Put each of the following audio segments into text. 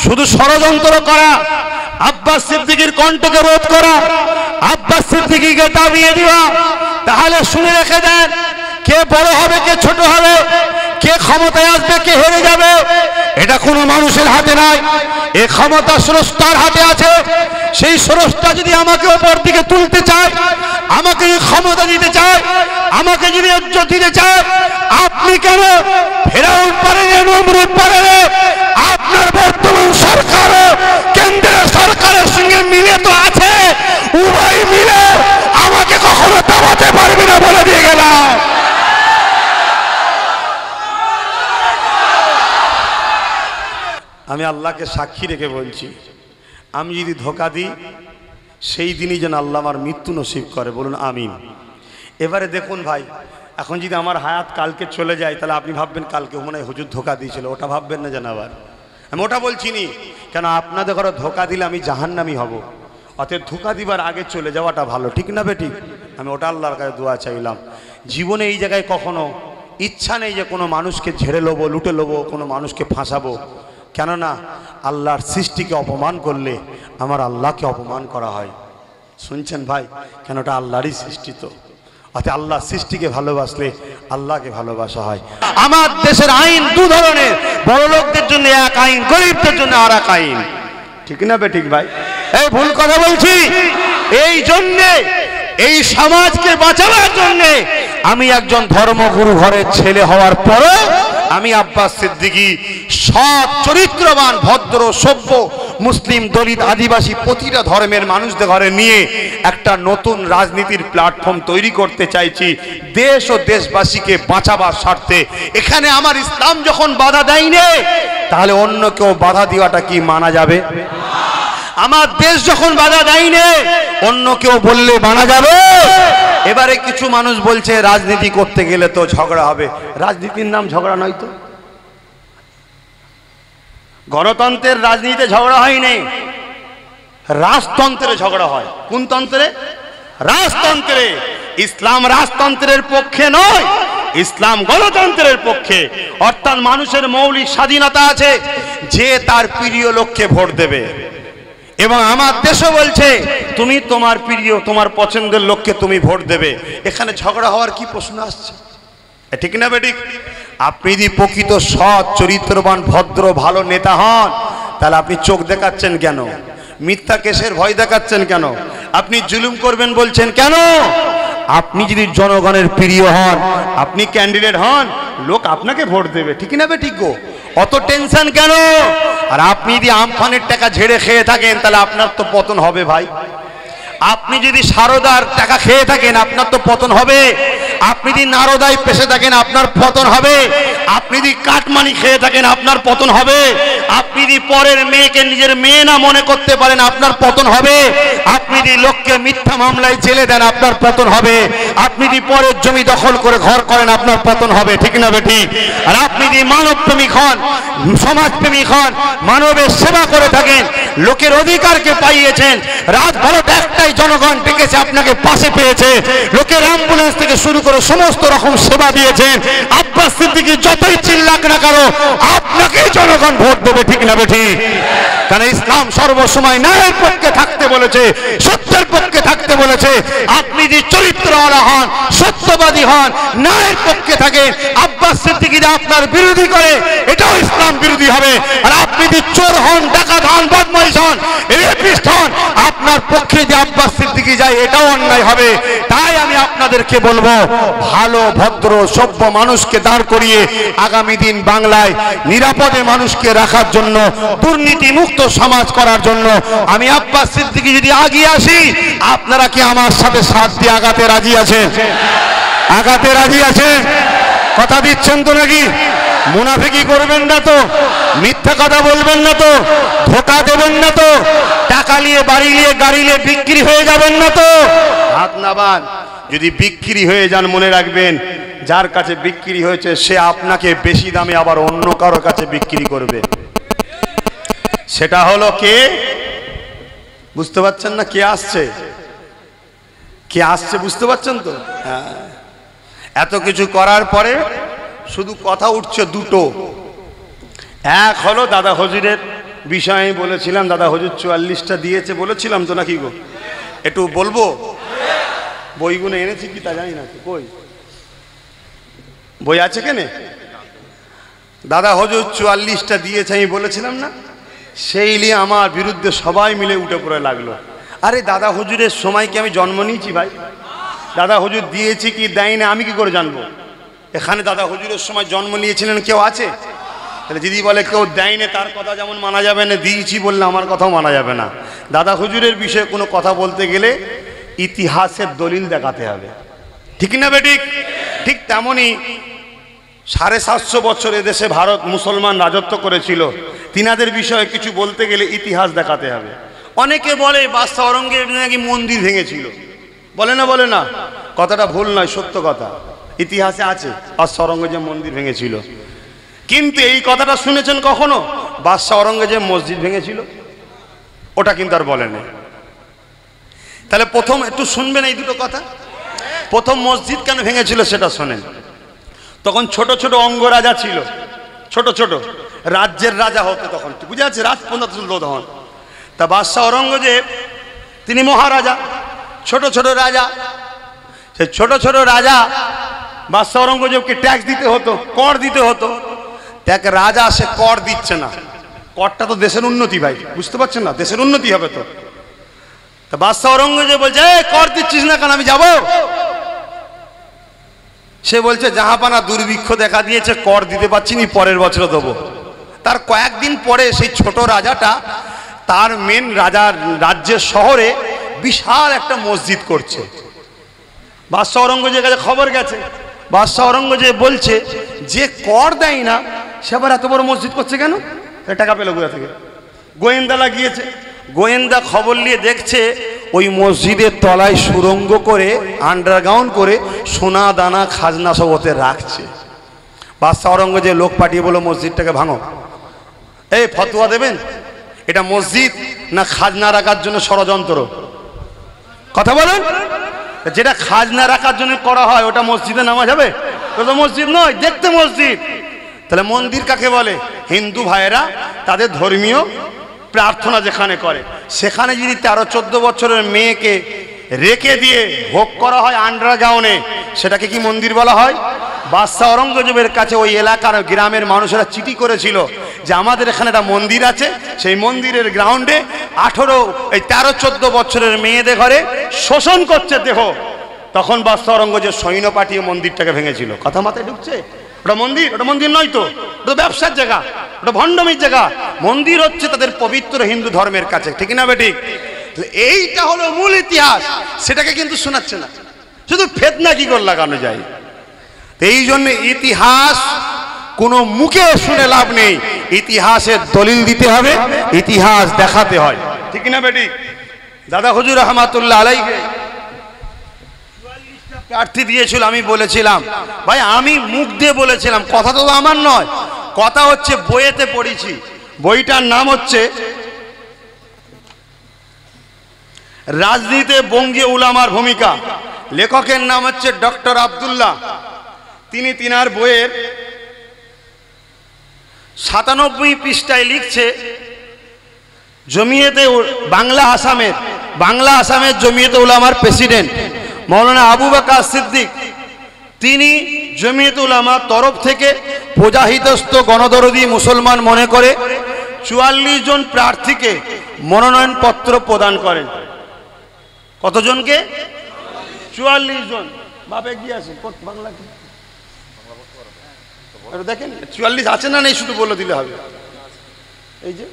শুধু ষড়যন্ত্র করা, আব্বাস সিদ্দিকীর কণ্ঠকে রোধ করা, আব্বাস সিদ্দিকীকে দাবিয়ে দেওয়া। তাহলে শুনে রেখে দেন, কে বড় হবে কে ছোট হবে, কে ক্ষমতায় আসবে কে হেরে যাবে, এটা কোনো মানুষের হাতে নাই, এই ক্ষমতা স্রষ্টার হাতে আছে। সেই স্রষ্টা যদি আমাকে উপর দিকে তুলতে চায়, আমাকে যদি ক্ষমতা দিতে চায়, আমাকে যদি ইজ্জত দিতে চায়, আপনি কেন ফেরাউন পারেন, নমরুদ পারেন? আপনার বর্তমান সরকার কেন্দ্রের সরকারের সঙ্গে মিলে তো আছে, উভয় মিলে আমাকে কখনো দাবাতে পারবে না বলে দিয়ে গেলাম। আমি আল্লাহকে সাক্ষী রেখে বলছি, আমি যদি ধোঁকা দিই সেই দিনই যেন আল্লাহ আমার মৃত্যু নসিব করে, বলুন আমিন। এবারে দেখুন ভাই, এখন যদি আমার হায়াত কালকে চলে যায়, তাহলে আপনি ভাববেন কালকে মনে হয় হুজুর ধোঁকা দিয়েছিল, ওটা ভাববেন না যেন আবার। আমি ওটা বলছি নি, কেন আপনাদের ঘরে ধোঁকা দিলে আমি জাহান্নামী হব, অতএব ধোঁকা দিবার আগে চলে যাওয়াটা ভালো, ঠিক না বেঠিক? আমি ওটা আল্লাহর কাছে দোয়া চাইলাম। জীবনে এই জায়গায় কখনো ইচ্ছা নেই যে কোনো মানুষকে ঝেড়ে নেবো, লুটে নেবো, কোনো মানুষকে ফাঁসাবো। কেননা আল্লাহর সৃষ্টিকে অপমান করলে আমার আল্লাহকে অপমান করা হয়। শুনছেন ভাই, কেন ওটা আল্লাহরই সৃষ্টি, তো অর্থাৎ আল্লাহর সৃষ্টিকে ভালোবাসলে আল্লাহকে ভালোবাসা হয়। আমার দেশের আইন দু ধরনের, বড় লোকদের জন্য এক আইন, গরিবদের জন্য আর এক আইন, ঠিক না বেঠিক ভাই? এই ভুল কথা বলছি? এই জন্যে এই সমাজকে বাঁচাবার জন্যে আমি একজন ধর্মগুরু ঘরের ছেলে হওয়ার পরও আমি আব্বাস সিদ্দিকী সৎ চরিত্রবান ভদ্র সভ্য মুসলিম দলিত আদিবাসী প্রতিটা ধর্মের মানুষদের ঘরে নিয়ে একটা নতুন রাজনীতির প্ল্যাটফর্ম তৈরি করতে চাইছি দেশ ও দেশবাসীকে বাঁচাবার স্বার্থে। এখানে আমার ইসলাম যখন বাধা দেয়নি, তাহলে অন্য কেউ বাধা দেওয়াটা কি মানা যাবে? আমার দেশ যখন বাধা দেয়নি, অন্য কেউ বললে মানা যাবে? এবারে কিছু মানুষ বলছে রাজনীতি করতে গেলে তো ঝগড়া হবে। রাজনীতির নাম ঝগড়া নয় তো? গণতন্ত্রের রাজনীতিতে ঝগড়া হয়নি, রাজতন্ত্রে ঝগড়া হয়। কোন তন্ত্রে? রাজতন্ত্রে। ইসলাম রাজতন্ত্রের পক্ষে নয়, ইসলাম গণতন্ত্রের পক্ষে। অর্থাৎ মানুষের মৌলিক স্বাধীনতা আছে, যে তার প্রিয় লোককে ভোট দেবে। এবং আমার দেশও বলছে তুমি তোমার প্রিয় তোমার পছন্দের লোককে তুমি ভোট দেবে। এখানে ঝগড়া হওয়ার কি প্রশ্ন আসছে? ঠিক না বেঠিক? আপনি যদি প্রকৃত সৎ চরিত্রবান ভদ্র ভালো নেতা হন, তাহলে আপনি চোখ দেখাচ্ছেন কেন? মিথ্যা কেসের ভয় দেখাচ্ছেন কেন? আপনি জুলুম করবেন বলছেন কেন? আপনি যদি জনগণের প্রিয় হন, আপনি ক্যান্ডিডেট হন, লোক আপনাকে ভোট দেবে, ঠিক না বেঠিক গো? অত টেনশন কেন? আর আপনি যদি আমফানের টাকা ঝেড়ে খেয়ে থাকেন, তাহলে আপনার তো পতন হবে ভাই। আপনি যদি সারদার টাকা খেয়ে থাকেন, আপনার তো পতন হবে। আপনি যদি নারদায় পেশে থাকেন, আপনার পতন হবে। আপনি যদি কাটমানি খেয়ে থাকেন, আপনার পতন হবে। আপনি যদি পরের মেয়েকে নিজের মেয়ে না মনে করতে পারেন, আপনার পতন হবে। আপনি যদি লোককে মিথ্যা মামলায় জেলে দেন, আপনার পতন হবে। আপনি যদি পরের জমি দখল করে ঘর করেন, আপনার পতন হবে, ঠিক না বেঠিক? আর আপনি যদি মানবপ্রেমিক হন, সমাজপ্রেমিক হন, মানবের সেবা করে থাকেন, লোকের অধিকারকে পাইয়েছেন, রাত ভালোটা একটাই জনগণ ডেকেছে, আপনাকে পাশে পেয়েছে, লোকের অ্যাম্বুলেন্স থেকে শুরু করে সমস্ত রকম সেবা দিয়েছেন, আব্বাস সিদ্দিকী যতই চিল্লাক না কেন, আপনাকেই জনগণ ভোট দেবে, ঠিক না বেঠিক? কারণ ইসলাম সর্বসময় ন্যায়ের পক্ষে থাকতে বলেছে, সত্যের পক্ষে থাকতে বলেছে। আপনি যদি চরিত্রওয়ালা হন, সত্যবাদী হন, ন্যায়ের পক্ষে থাকেন, আব্বাস সিদ্দিকী আপনার বিরোধী করে, এটাও ইসলাম বিরোধী হবে। আর আপনি যদি চোর হন, ডাকাত হন, বদমাইশ হন, রেপিস্ট হন, আপনার পক্ষে যে আব্বাস সিদ্দিকী যায়, এটাও অন্যায় হবে। তাই আমি আপনাদেরকে বলবো, ভালো ভদ্র সভ্য মানুষকে দাঁড় করিয়ে আগামী দিন বাংলায় নিরাপদে মানুষকে রাখার জন্য, দুর্নীতি মুক্ত সমাজ করার জন্য আমি আব্বাস সিদ্দিকী যদি আগিয়ে আসি, আপনারা কি আমার সাথে সাথ দিয়ে আগাতে রাজি আছেন? আগাতে রাজি আছেন? কথা দিচ্ছেন তো নাকি? মুনাফিকি করবেন না তো? মিথ্যা কথা বলবেন না তো? ধোঁকা দেবেন না তো? টাকা নিয়ে বাড়ি নিয়ে গাড়ি নিয়ে বিক্রি হয়ে যাবেন না তো? হাত নামান। যদি বিক্রি হয়ে যান, মনে রাখবেন যার কাছে বিক্রি হয়েছে সে আপনাকে বেশি দামে আবার অন্য কারো কাছে বিক্রি করবে। সেটা হলো কে? বুঝতে পারছেন না? কে আসছে? কে আসছে বুঝতে পারছেন তো? হ্যাঁ। এত কিছু করার পরে শুধু কথা উঠছে দুটো। এক হলো দাদা হুজুরের বিষয় আমি বলেছিলাম, দাদা হুজুর 44টা দিয়েছে বলেছিলাম তো, নাকি গো? একটু বলবো? বইগুলো এনেছি কি তা জানি না, কই বই আছে কেনে? দাদা হুজুর 44টা দিয়েছে আমি বলেছিলাম না? সেই নিয়ে আমার বিরুদ্ধে সবাই মিলে উঠে পড়ে লাগলো। আরে দাদা হুজুরের সময় কি আমি জন্ম নিয়েছি ভাই? দাদা হুজুর দিয়েছি কি দেয়নি আমি কি করে জানবো? এখানে দাদা হুজুরের সময় জন্ম নিয়েছিলেন কেউ আছে? তাহলে যদি বলে কেউ দেয়নি তার কথা যেমন মানা যাবে না, দিয়েছি বললে আমার কথাও মানা যাবে না। দাদা হুজুরের বিষয়ে কোনো কথা বলতে গেলে ইতিহাসের দলিল দেখাতে হবে, ঠিক না বেঠিক? ঠিক তেমনই 750 বছর এদেশে ভারত মুসলমান রাজত্ব করেছিল, তিনাদের বিষয়ে কিছু বলতে গেলে ইতিহাস দেখাতে হবে। অনেকে বলে বাদশাহ আওরঙ্গজেব নাকি মন্দির ভেঙেছিল, বলে না? বলে না? কথাটা ভুল নয়, সত্য কথা, ইতিহাসে আছে বাদশাহ আওরঙ্গজেব মন্দির ভেঙেছিল। কিন্তু এই কথাটা শুনেছেন কখনো বাদশাহ আওরঙ্গজেব মসজিদ ভেঙেছিল? ওটা কিন্তু আর বলেনি। তাহলে প্রথম একটু শুনবেন এই দুটো কথা। প্রথম মসজিদ কেন ভেঙেছিল সেটা শোনেন। তখন ছোট ছোট অঙ্গরাজা ছিল, ছোট ছোট রাজ্যের রাজা হতো তখন, বুঝে আছে? রাজপুত্র ছিল তখন। তা বাদশাহ আওরঙ্গজেব তিনি মহারাজা, ছোট ছোট রাজা। সেই ছোট ছোট রাজা বাদশাহ আওরঙ্গজেবকে ট্যাক্স দিতে হতো, কর দিতে হতো। দেখ রাজা সে কর দিচ্ছে না, করটা তো দেশের উন্নতি ভাই, বুঝতে পারছেন না? দেশের উন্নতি হবে তো। তা বাদশাহ আওরঙ্গজেব বলছে কর দিচ্ছিস না কেন, আমি যাব? সে বলছে জাহাপানা দুর্ভিক্ষ দেখা দিয়েছে, কর দিতে পারছি না, পরের বছর দেবো। তার কয়েকদিন পরে সেই ছোট রাজাটা তার মেন রাজার রাজ্যের শহরে বিশাল একটা মসজিদ করছে। বাদশাহ আওরঙ্গজেবের কাছে খবর গেছে। বাদশাহ আওরঙ্গজেব বলছে যে কর দেয় না সে আবার এত বড় মসজিদ করছে কেন? টাকা পেল কোথা থেকে? গোয়েন্দা লাগিয়েছে। গোয়েন্দা খবর নিয়ে দেখছে ওই মসজিদের তলায় সুড়ঙ্গ করে, আন্ডারগ্রাউন্ড করে সোনা দানা খাজনা সব ওতে রাখছে। বাদশাহ আওরঙ্গজেব লোক পাঠিয়ে বলো মসজিদটাকে ভাঙো। এই ফতোয়া দেবেন এটা মসজিদ না খাজনা রাখার জন্য ষড়যন্ত্র? কথা বলেন। যেটা খাজনা রাখার জন্য করা হয় ওটা মসজিদে নামা যাবে? ওটা মসজিদ নয়, দেখতে মসজিদ। তাহলে মন্দির কাকে বলে? হিন্দু ভাইয়েরা তাদের ধর্মীয় প্রার্থনা যেখানে করে, সেখানে যদি 13-14 বছরের মেয়েকে রেখে দিয়ে ভোগ করা হয় আন্ডারগ্রাউন্ডে, সেটাকে কি মন্দির বলা হয়? বাদশাহ আওরঙ্গজেবের কাছে ওই এলাকার গ্রামের মানুষেরা চিঠি করেছিল যে আমাদের এখানে একটা মন্দির আছে, সেই মন্দিরের গ্রাউন্ডে 13-14 বছরের মেয়েদের ঘরে শোষণ করছে দেহ। তখন বাদশাহ আওরঙ্গজেব সৈন্য পাঠিয়ে মন্দিরটাকে ভেঙেছিল। কথা মাথায় ঢুকছে? ওটা মন্দির? ওটা মন্দির নয় তো, ওটা ব্যবসার জায়গা, ওটা ভণ্ডামির জায়গা। মন্দির হচ্ছে তাদের পবিত্র হিন্দু ধর্মের কাছে, ঠিক না বেঠিক? এইটা হলো মূল ইতিহাস, সেটাকে কিন্তু শোনাচ্ছে না, শুধু ফেতনা কি করে লাগানো যায়। এই জন্য ইতিহাস কোনো মুখে শুনে লাভ নেই, ইতিহাসের দলিল দিতে হবে, ইতিহাস দেখাতে হয়, ঠিক না বেঠিক? দাদা হুজুর রহমাতুল্লাহ আলাইহি প্রার্থী দিয়েছিল। আমি বলেছিলাম ভাই, আমি মুখ দিয়ে বলেছিলাম, কথা তো আমার নয়, কথা হচ্ছে বইয়েতে পড়েছি। বইটার নাম হচ্ছে রাজনীতিতে বঙ্গীয় উলামার ভূমিকা। লেখকের নাম হচ্ছে ডক্টর আব্দুল্লাহ। তিনি তিনার বইয়ের 97 পৃষ্ঠায় লিখছে, জমিয়তে বাংলা আসামের জমিয়তে উলামার প্রেসিডেন্ট মৌলানা আবু বকর সিদ্দিক, তিনি জমিয়তে উলামার তরফ থেকে প্রজাহিতস্থ গণদরদি মুসলমান মনে করে 44 জন প্রার্থীকে মনোনয়ন পত্র প্রদান করেন। কতজনকে? 44 জন। বাপে কি আছে বাংলা দেখেন, 44 আছে না নেই শুধু বলে দিলে হবে। এই যে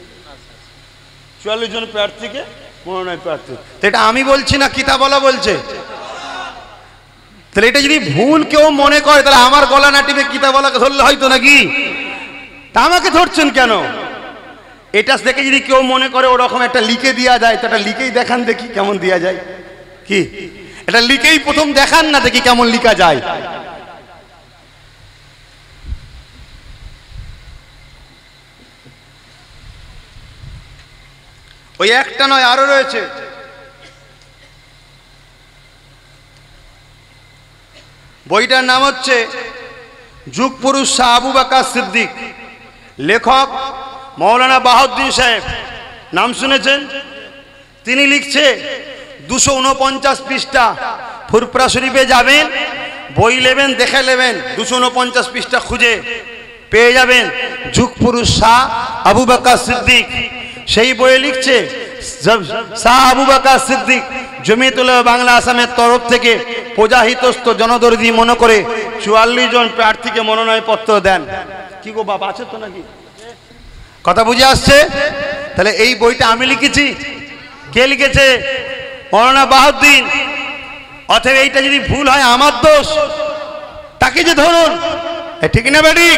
44 জন প্রার্থীকে মনোনয়ন প্রার্থী, এটা আমি বলছি না, কিতাবওয়ালা বলছে। তাহলে এটা যদি ভুল কেউ মনে করে তাহলে আমার গলা না টিপে কিতাবওয়ালাকে ধরলে হয়তো নাকি? তা আমাকে ধরছেন কেন? এটা দেখে যদি কেউ মনে করে ওরকম একটা লিখে দেওয়া যায়, তো এটা লিখেই দেখান দেখি কেমন দেওয়া যায়। কি এটা লিখেই প্রথম দেখান না, দেখি কেমন লিখা যায়। ওই একটা নয়, আরো রয়েছে। বইটার নাম হচ্ছে যুগ পুরুষ শাহ আবু বকর সিদ্দিক। লেখক মৌলানা বাহাউদ্দিন সাহেব নাম শুনেছেন? তিনি লিখছে 249 পৃষ্ঠা, ফুরফুরা শরীফে যাবেন, বই নেবেন, দেখে নেবেন, 249 পৃষ্ঠা খুঁজে পেয়ে যাবেন। যুগপুরুষ শাহ আবু বকর সিদ্দিক সেই বইয়ে লিখছে, শাহ আবু বকর সিদ্দিক জমিয়তুল উলামা বাংলা আসামের তরফ থেকে প্রজাহিতস্থ জনদরদি মনে করে 44 জন প্রার্থীকে মনোনয়নপত্র দেন। কি গো বাবা, আছে তো নাকি? কথা বুঝে আসছে? তাহলে এই বইটা আমি লিখেছি। কে লিখেছে? মৌলানা বাহাউদ্দিন। অতএব এইটা যদি ভুল হয় আমার দোষ, তাকে যে ধরুন, ঠিক না বেটি?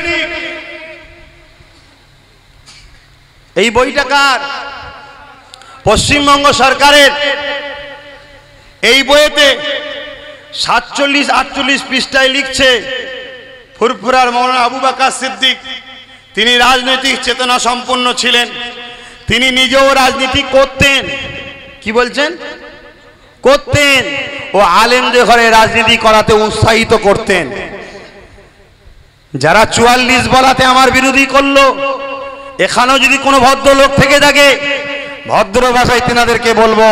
এই বইটা কার? পশ্চিমবঙ্গ সরকারের। এই বইতে 47-48 পৃষ্ঠায় লিখছে, ফুরফুরার মৌলানা আবু বকর সিদ্দিক তিনি রাজনৈতিক চেতনা সম্পন্ন ছিলেন, তিনি নিজেও রাজনীতি করতেন। কি বলছেন? করতেন। ও আলেমদের ঘরে রাজনীতি করাতে উৎসাহিত করতেন। যারা 44 বলাতে আমার বিরোধী করলো, এখানেও যদি কোনো ভদ্রলোক থেকে থাকে, ভদ্র ভাষায় তেনাদেরকে বলবো,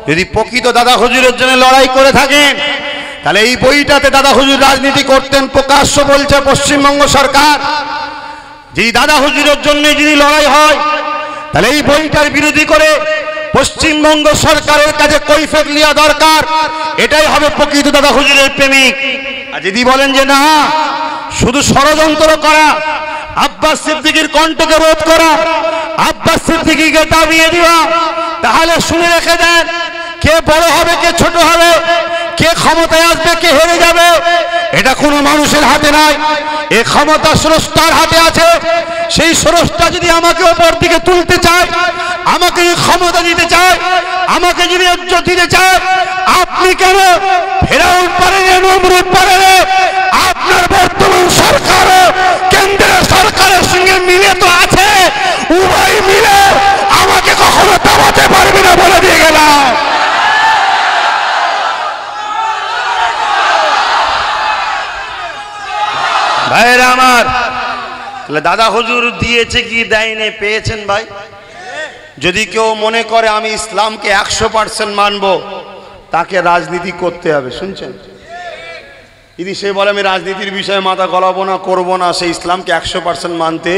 যদি প্রকৃত দাদা হুজুরের জন্য লড়াই করে থাকেন, তাহলে এই বইটাতে দাদা হুজুর রাজনীতি করতেন প্রকাশ্য বলছে পশ্চিমবঙ্গ সরকার। যদি দাদা হুজুরের জন্য যদি লড়াই হয়, তাহলে এই বইটার বিরোধী করে পশ্চিমবঙ্গ সরকারের কাছে কৈফিয়ত নেওয়া দরকার। এটাই হবে প্রকৃত দাদা হুজুরের প্রেমিক। আর যদি বলেন যে না, শুধু ষড়যন্ত্র করা, আব্বাস সিদ্দিকীর কণ্ঠকে রোধ করা, আব্বাস সিদ্দিকীকে দাবিয়ে দেওয়া, তাহলে শুনে রেখে দেন, কে বড় হবে, কে ছোট হবে, কে ক্ষমতায় আসবে, কে হেরে যাবে, এটা কোনো মানুষের হাতে নাই। এই ক্ষমতা স্রষ্টার হাতে আছে। সেই স্রষ্টা যদি আমাকে ওপর দিকে তুলতে চায়, আমাকে যদি ক্ষমতা দিতে চায়, আমাকে যদি ইজ্জত দিতে চায়, আপনি কেন ফেরাউন পারেন, নমরুদ পারেন? আপনার বর্তমান সরকার কেন্দ্রের সরকারের সঙ্গে মিলে তো আছে, উভয় মিলে আমাকে কখনো দাবাতে পারবে না বলে দিয়ে গেলাম। ভাইরা আমার, দাদা হুজুর দিয়েছে কি দেয়নি, পেয়েছেন ভাই? যদি কেউ মনে করে আমি ইসলামকে 100% মানবো, তাকে রাজনীতি করতে হবে। শুনছেন? যদি সে বলে আমি রাজনীতির বিষয়ে মাথা গলাবো না, করবো না, সে ইসলামকে 100% মানতে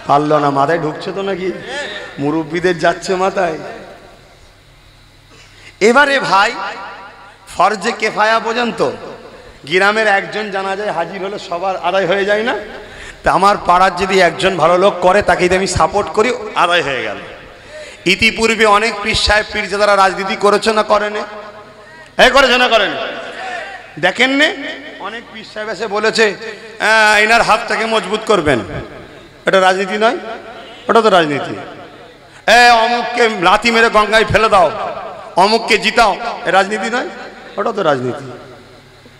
পারলো না। মাথায় ঢুকছে তো নাকি? মুরব্বীদের যাচ্ছে মাথায়। এবারে ভাই, ফরজে কেফায়া পর্যন্ত গ্রামের একজন জানাজায় হাজির হলে সবার আদায় হয়ে যায় না? তা আমার পাড়ার যদি একজন ভালো লোক করে, তাকে যদি আমি সাপোর্ট করি, আদায় হয়ে গেল। ইতিপূর্বে অনেক পীর সাহেব পীরজাদারা রাজনীতি করেছে না করেনি? করেছে না করেনি? দেখেন নে, অনেক পীর সাহেব এসে বলেছে এনার হাতটাকে মজবুত করবেন। এটা রাজনীতি নয়? ওটা তো রাজনীতি। অমুককে লাথি মেরে গঙ্গায় ফেলে দাও, অমুককে জিতাও, এ রাজনীতি নয়? ওটা তো রাজনীতি।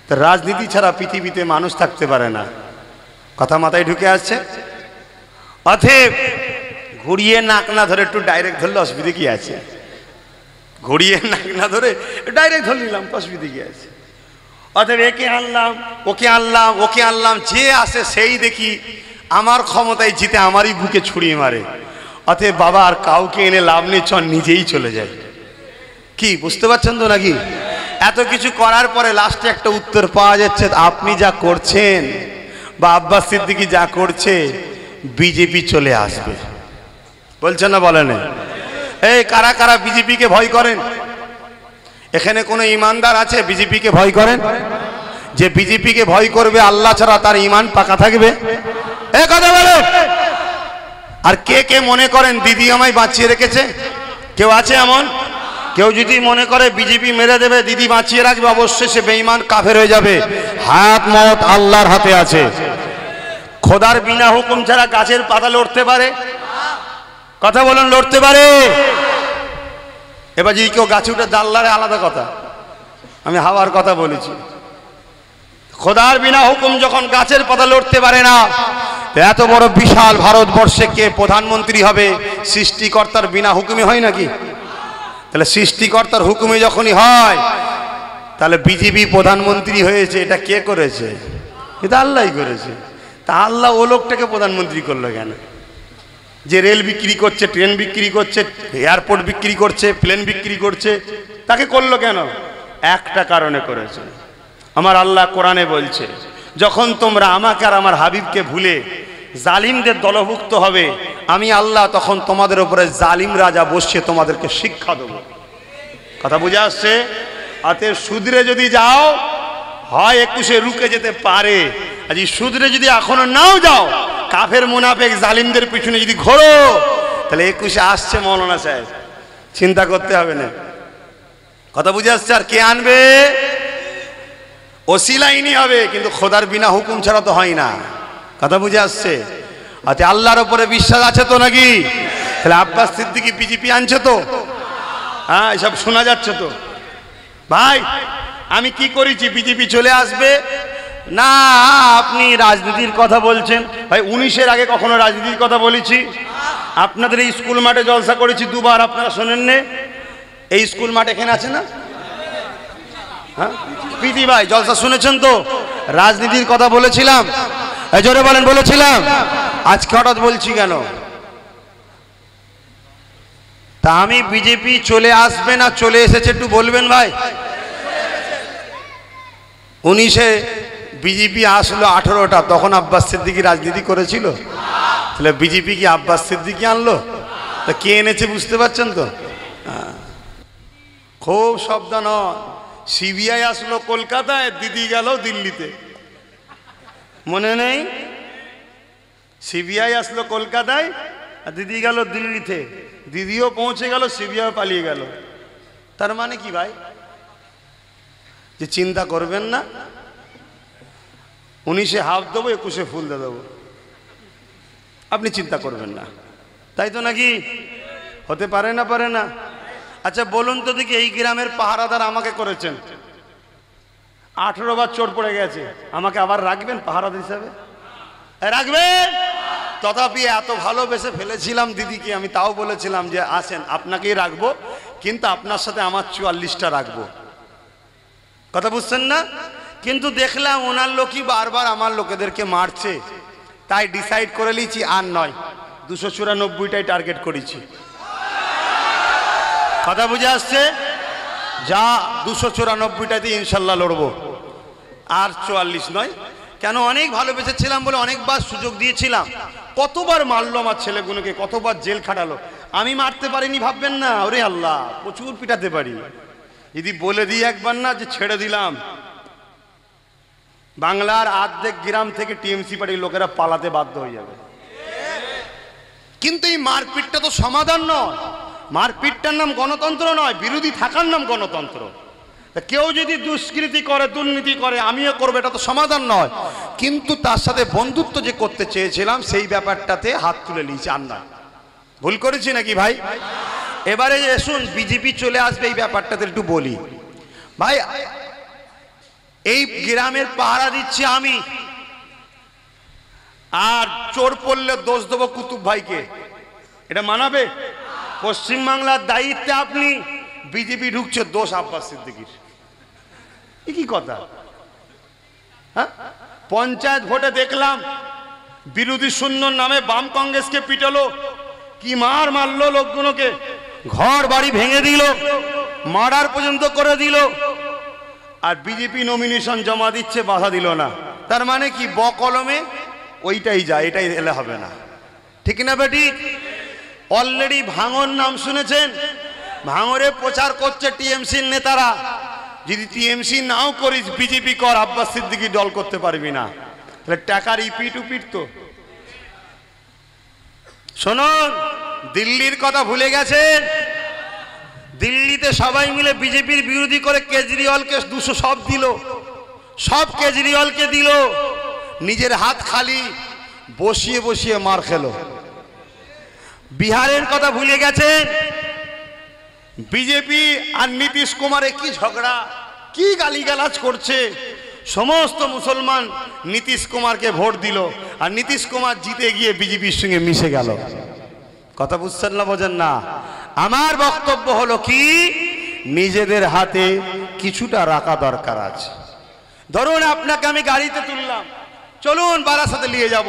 তো রাজনীতি ছাড়া পৃথিবীতে মানুষ থাকতে পারে না। কথা মাথায় ঢুকে আসছে? অতএব ঘুরিয়ে নাক না ধরে একটু ডাইরেক্ট ধরলে অসুবিধে কি আছে? ঘুরিয়ে নাক না ধরে ডাইরেক্ট ধরে নিলাম, অসুবিধে কি আছে? অতএব একে আনলাম, ওকে আনলাম, ওকে আনলাম, যে আসে সেই দেখি আমার ক্ষমতায় জিতে আমারই বুকে ছুড়িয়ে মারে। অতএব বাবা আর কাউকে এনে লাভ নেই, চল নিজেই চলে যায়। কি বুঝতে পারছেন তো নাকি? এত কিছু করার পরে লাস্টে একটা উত্তর পাওয়া যাচ্ছে, আপনি যা করছেন বা আব্বাস সিদ্দিকী যা করছে, বিজেপি চলে আসবে। বলছেন না? বলেন। এই কারা কারা বিজেপিকে ভয় করেন? এখানে কোনো ইমানদার আছে বিজেপিকে ভয় করেন? যে বিজেপিকে ভয় করবে আল্লাহ ছাড়া তার ইমান পাকা থাকবে? কথা বলেন। আর কে কে মনে করেন দিদি আমায় বাঁচিয়ে রেখেছে? কেউ আছে এমন? কেউ যদি মনে করে বিজেপি মেরে দেবে, দিদি বাঁচিয়ে রাখবে, অবশ্যই সে বেঈমান কাফের হয়ে যাবে। হায়াত মওত আল্লাহর হাতে আছে। খোদার বিনা হুকুম ছাড়া গাছের পাতা লড়তে পারে? কথা বলেন, লড়তে পারে? এবার যদি কেউ গাছে উঠে দাল্লারে আলাদা কথা, আমি হাওয়ার কথা বলেছি। খোদার বিনা হুকুম যখন গাছের পাতা লড়তে পারে না, এত বড় বিশাল ভারতবর্ষে কে প্রধানমন্ত্রী হবে? সৃষ্টিকর্তার বিনা হুকুমে হয় নাকি? তাহলে সৃষ্টিকর্তার হুকুমে যখনই হয়, তাহলে বিজেপি প্রধানমন্ত্রী হয়েছে, এটা কে করেছে? এটা আল্লাহই করেছে। তা আল্লাহ ও লোকটাকে প্রধানমন্ত্রী করলো কেন? যে রেল বিক্রি করছে, ট্রেন বিক্রি করছে, এয়ারপোর্ট বিক্রি করছে, প্লেন বিক্রি করছে, তাকে করলো কেন? একটা কারণে করেছে। আমার আল্লাহ কোরআনে বলছে, যখন তোমরা আমাকে আর আমার হাবিবকে ভুলে জালিমদের দলভুক্ত হবে, আমি আল্লাহ তখন তোমাদের উপরে জালিম রাজা বসিয়ে তোমাদেরকে শিক্ষা দেবো। কথা বুঝে আসছে? আতে সুদরে যদি যাও হয় 21-এ রুকে যেতে পারে, আর এই সুদরে যদি এখনো নাও যাও, কাফের মুনাফিক জালিমদের পিছনে যদি ঘোরো, তাহলে 21-এ আসছে মৌলানা সাহেব, চিন্তা করতে হবে না। কথা বুঝে আসছে? আর কে আনবে? ওসিলাইনি হবে, কিন্তু খোদার বিনা হুকুম ছাড়া তো হয় না। কথা বুঝে আসছে? আচ্ছা, আল্লাহর উপরে বিশ্বাস আছে তো নাকি? তাহলে আব্বাস সিদ্দিকী বিজেপি আনছে তো? হ্যাঁ, এসব শোনা যাচ্ছে তো। ভাই আমি কি করেছি? বিজেপি চলে আসবে না? আপনি রাজনীতির কথা বলছেন। ভাই 19-এর আগে কখনো রাজনীতির কথা বলেছি? আপনাদের এই স্কুল মাঠে জলসা করেছি দুবার, আপনারা শোনেন নে? এই স্কুল মাঠ এখানে আছে না? হ্যাঁ প্রীতি ভাই, জলসা শুনেছেন তো? রাজনীতির কথা বলেছিলাম? জোরে বলেন, বলেছিলাম? আজকে হঠাৎ বলছি কেন? তা আমি বিজেপি চলে আসবে না চলে এসেছে একটু বলবেন ভাই? 19-এ বিজেপি আসলো 18টা, তখন আব্বাস সিদ্দিকী রাজনীতি করেছিল? তাহলে বিজেপি কি আব্বাস সিদ্দিকী আনলো? তা কে এনেছে বুঝতে পারছেন তো? খুব সাবধান। সিবিআই আসলো কলকাতায়, দিদি গেল দিল্লিতে, মনে নেই? সিবিআই আসলো কলকাতায় আর দিদি গেল দিল্লিতে। দিদিও পৌঁছে গেল, সিবিআই পালিয়ে গেল। তার মানে কি ভাই? যে চিন্তা করবেন না, 19-এ হাফ দেবো, 21-এ ফুল দিয়ে দেবো, আপনি চিন্তা করবেন না, তাই তো নাকি? হতে পারে না? পারে না? আচ্ছা বলুন তো দেখি, এই গ্রামের পাহারাদার আমাকে করেছেন, 18 বার চোর পড়ে গেছে, আমাকে আবার রাখবেন পাহারাদার হিসাবে? রাখবেন? তথাপি এত ভালোবেসে ফেলেছিলাম দিদিকে, আমি তাও বলেছিলাম যে আসেন আপনাকেই রাখবো, কিন্তু আপনার সাথে আমার 44টা রাখবো। কথা বুঝছেন না? কিন্তু দেখলাম ওনার লোকই বারবার আমার লোকেদেরকে মারছে, তাই ডিসাইড করে নিয়েছি আর নয়, 294টাই টার্গেট করেছি। কথা বুঝে আসছে? যা 294টাতে ইনশাল্লাহ লড়বো, আর 44 নয়। কেন? অনেক ভালোবেসেছিলাম বলে অনেকবার সুযোগ দিয়েছিলাম, কতবার মারলো আমার ছেলেগুলোকে, কতবার জেল খাটালো। আমি মারতে পারিনি ভাববেন না? ওরে আল্লাহ, প্রচুর পিটাতে পারি। যদি বলে দিই একবার না যে ছেড়ে দিলাম, বাংলার অর্ধেক গ্রাম থেকে টিএমসি পার্টির লোকেরা পালাতে বাধ্য হয়ে যাবে। কিন্তু এই মারপিটটা তো সমাধান নয়, মারপিটটার নাম গণতন্ত্র নয়, বিরোধী থাকার নাম গণতন্ত্র। কেউ যদি দুষ্কৃতি করে, দুর্নীতি করে, আমিও করবো, এটা তো সমাধান নয়। কিন্তু তার সাথে বন্ধুত্ব যে করতে চেয়েছিলাম, সেই ব্যাপারটাতে হাত তুলে নিয়েছি। আর না, ভুল করেছি নাকি ভাই? এবারে এসুন, বিজেপি চলে আসবে, এই ব্যাপারটাতে একটু বলি ভাই। এই গ্রামের পাহারা দিচ্ছি আমি, আর চোর পড়লে দোষ দেবো কুতুব ভাইকে, এটা মানাবে? পশ্চিমবাংলার দায়িত্বে আপনি, বিজেপি ঢুকছে, দোষ আব্বাস সিদ্দিকীর। কি কথা? হ্যাঁ, পঞ্চায়েত ভোটে দেখলাম বিরোধী শূন্যর নামে বাম কংগ্রেসকে পিটালো, কি মার মারলো লোকগুলোকে, ঘর বাড়ি ভেঙে দিল, মার্ডার পর্যন্ত করে দিল, আর বিজেপি নমিনেশন জমা দিচ্ছে, বাধা দিল না। তার মানে কি? বকলমে ওইটাই যায়, এটাই এলে হবে না। ঠিক না বেটি? অলরেডি ভাঙর নাম শুনেছেন? ভাঙরে প্রচার করছে টিএমসির নেতারা, যদি টিএমসি নাও করিস, বিজেপি কর, আব্বাস সিদ্দিকী দল করতে পারবি না। তাহলে টাকার ইপিট উপিট তো। শুনুন, দিল্লির কথা ভুলে গেছেন? দিল্লিতে সবাই মিলে বিজেপির বিরোধী করে কেজরিওয়ালকে 200 সব দিল, সব কেজরিওয়ালকে দিল, নিজের হাত খালি, বসিয়ে বসিয়ে মার খেলো। বিহারের কথা ভুলে গেছেন? বিজেপি আর নীতিশ কুমারে কি ঝগড়া, কি গালিগালাজ করছে। সমস্ত মুসলমান নীতিশ কুমারকে ভোট দিল, আর নীতিশ কুমার জিতে গিয়ে বিজেপির সঙ্গে মিশে গেল। কথা বুঝছেন না? বোঝেন না? আমার বক্তব্য হলো কি, নিজেদের হাতে কিছুটা রাখা দরকার আছে। ধরুন আপনাকে আমি গাড়িতে তুললাম, চলুন বারাসাতে নিয়ে যাব,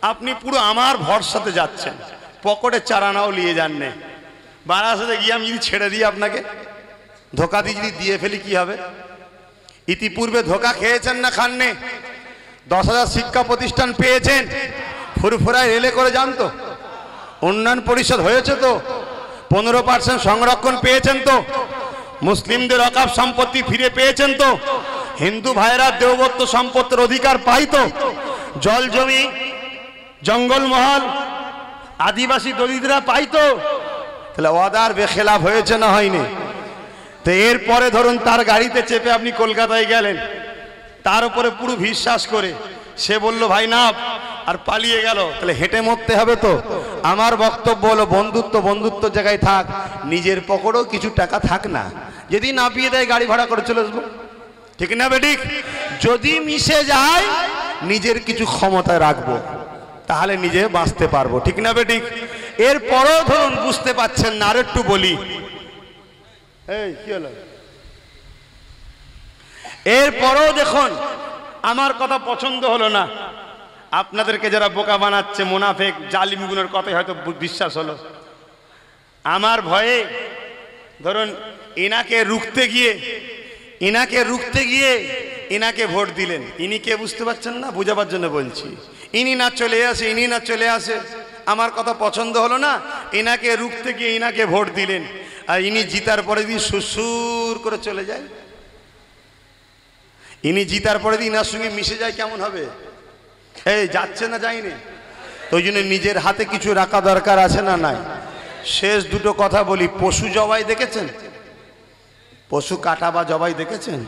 আপনি পুরো আমার ভরসাতে যাচ্ছেন, পকেটে চারানাও নিয়ে যাননি। বারাসাতে গিয়ে আমি যদি ছেড়ে দিই আপনাকে, ধোকা দিয়ে যদি দিয়ে ফেলি কি হবে? ইতিপূর্বে ধোকা খেয়েছেন না খাননি? 10,000 শিক্ষা প্রতিষ্ঠান পেয়েছেন, ফুরফুরায় রেলে করে যান তো? উন্নয়ন পরিষদ হয়েছে তো? 15% সংরক্ষণ পেয়েছেন তো? মুসলিমদের অকাপ সম্পত্তি ফিরে পেয়েছেন তো? হিন্দু ভাইয়েরা দেবত্ব সম্পত্তির অধিকার পাই তো? জল জমি জঙ্গলমহল আদিবাসী দলিতরা পাই তো? তাহলে ওয়াদার বেখেলাফ হয়েছে না হয়নি? তো এরপরে ধরুন তার গাড়িতে চেপে আপনি কলকাতায় গেলেন, তার উপরে পুরো বিশ্বাস করে সে বলল ভাই না, আর পালিয়ে গেল, তাহলে হেঁটে মরতে হবে তো? আমার বক্তব্য হলো বন্ধুত্ব জায়গায় থাক, নিজের পকেটেও কিছু টাকা থাক না, যদি না পেয়ে দেয় গাড়ি ভাড়া করে চলে আসবো, ঠিক না বেঠিক? যদি মিশে যায় নিজের কিছু ক্ষমতায় রাখবো, তাহলে নিজে বাঁচতে পারবো, ঠিক না বেঠিক? এরপরেও ধরুন বুঝতে পাচ্ছেন না, আর একটু বলি, এই কি হলো? এরপরেও দেখুন আমার কথা পছন্দ হলো না, আপনাদেরকে যারা বোকা বানাচ্ছে, মুনাফেক জালিমগুলোর কথাই হয়তো বিশ্বাস হলো। আমার ভয়ে ধরুন ইনাকে রুখতে গিয়ে ইনাকে ভোট দিলেন। ইনি কে বুঝতে পারছেন না? বুঝাবার জন্য বলছি। ইনি না চলে আসে, আমার কথা পছন্দ হলো না, ইনাকে রুখতে গিয়ে ইনাকে ভোট দিলেন, আর ইনি জিতার পরে দিয়ে সুসুর করে চলে যায়। ইনি জিতার পরে দিয়ে ইনার সঙ্গে মিশে যায়, কেমন হবে? এই যাচ্ছে না যায়নি? তো ওই জন্য নিজের হাতে কিছু রাখা দরকার আছে না নাই? শেষ দুটো কথা বলি। পশু জবাই দেখেছেন? পশু কাটা বা জবাই দেখেছেন?